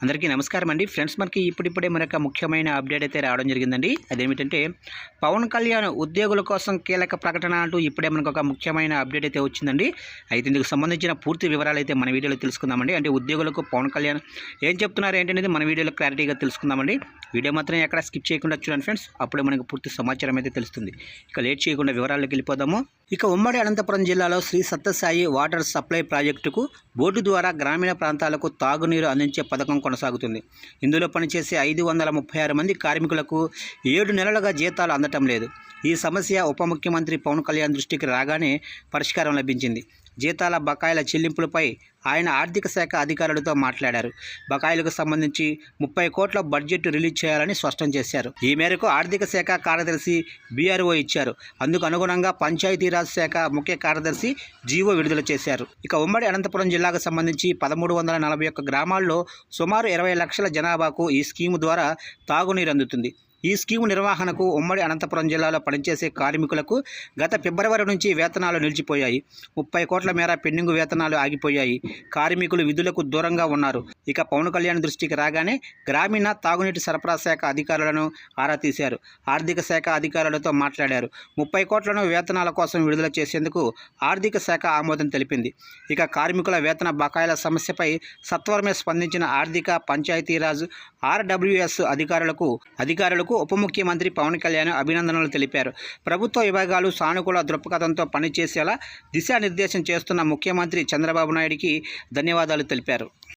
అందరికీ నమస్కారం అండి ఫ్రెండ్స్. మనకి ఇప్పుడిప్పుడే మరొక ముఖ్యమైన అప్డేట్ అయితే రావడం జరిగిందండి. అదేమిటంటే పవన్ కళ్యాణ్ ఉద్యోగుల కోసం కీలక ప్రకటన అంటూ ఇప్పుడే మనకు ఒక ముఖ్యమైన అప్డేట్ అయితే వచ్చిందండి. అయితే ఇందుకు సంబంధించిన పూర్తి వివరాలు అయితే మన వీడియోలో తెలుసుకుందామండి. అంటే ఉద్యోగులకు పవన్ కళ్యాణ్ ఏం చెప్తున్నారు ఏంటనేది మన వీడియోలో క్లారిటీగా తెలుసుకుందామండి. వీడియో మాత్రం ఎక్కడ స్కిప్ చేయకుండా చూడండి ఫ్రెండ్స్, అప్పుడే మనకు పూర్తి సమాచారం అయితే తెలుస్తుంది. ఇక లేట్ చేయకుండా వివరాల్లోకి వెళ్ళిపోదాము. ఇక ఉమ్మడి అనంతపురం జిల్లాలో శ్రీ సత్యసాయి వాటర్ సప్లై ప్రాజెక్టుకు బోర్డు ద్వారా గ్రామీణ ప్రాంతాలకు తాగునీరు అందించే పథకం కొనసాగుతుంది. ఇందులో పనిచేసే 536 మంది కార్మికులకు 7 నెలలుగా జీతాలు అందటం లేదు. ఈ సమస్య ఉప ముఖ్యమంత్రి పవన్ కళ్యాణ్ దృష్టికి రాగానే పరిష్కారం లభించింది. జీతాల బకాయిల చెల్లింపులపై ఆయన ఆర్థిక శాఖ అధికారులతో మాట్లాడారు. బకాయిలకు సంబంధించి 30 కోట్ల బడ్జెట్ రిలీజ్ చేయాలని స్పష్టం చేశారు. ఈ మేరకు ఆర్థిక శాఖ కార్యదర్శి బీఆర్ఓ ఇచ్చారు. అందుకు అనుగుణంగా పంచాయతీరాజ్ శాఖ ముఖ్య కార్యదర్శి జీవో విడుదల చేశారు. ఇక ఉమ్మడి అనంతపురం జిల్లాకు సంబంధించి 1341 గ్రామాల్లో సుమారు 20 లక్షల జనాభాకు ఈ స్కీము ద్వారా తాగునీరు అందుతుంది. ఈ స్కీము నిర్వహణకు ఉమ్మడి అనంతపురం జిల్లాలో పనిచేసే కార్మికులకు గత ఫిబ్రవరి నుంచి వేతనాలు నిలిచిపోయాయి. 30 కోట్ల మేర పెండింగ్ వేతనాలు ఆగిపోయాయి. కార్మికులు విధులకు దూరంగా ఉన్నారు. ఇక పవన్ కళ్యాణ్ దృష్టికి రాగానే గ్రామీణ తాగునీటి సరఫరా శాఖ అధికారులను ఆరా తీశారు. ఆర్థిక శాఖ అధికారులతో మాట్లాడారు. 30 కోట్లను వేతనాల కోసం విడుదల చేసేందుకు ఆర్థిక శాఖ ఆమోదం తెలిపింది. ఇక కార్మికుల వేతన బకాయిల సమస్యపై సత్వరమే స్పందించిన ఆర్థిక పంచాయతీరాజ్ ఆర్డబ్ల్యూఎస్ అధికారులకు ఉప ముఖ్యమంత్రి పవన్ కళ్యాణ్ అభినందనలు తెలిపారు. ప్రభుత్వ విభాగాలు సానుకూల దృక్పథంతో పనిచేసేలా దిశానిర్దేశం చేస్తున్న ముఖ్యమంత్రి చంద్రబాబు నాయుడికి ధన్యవాదాలు తెలిపారు.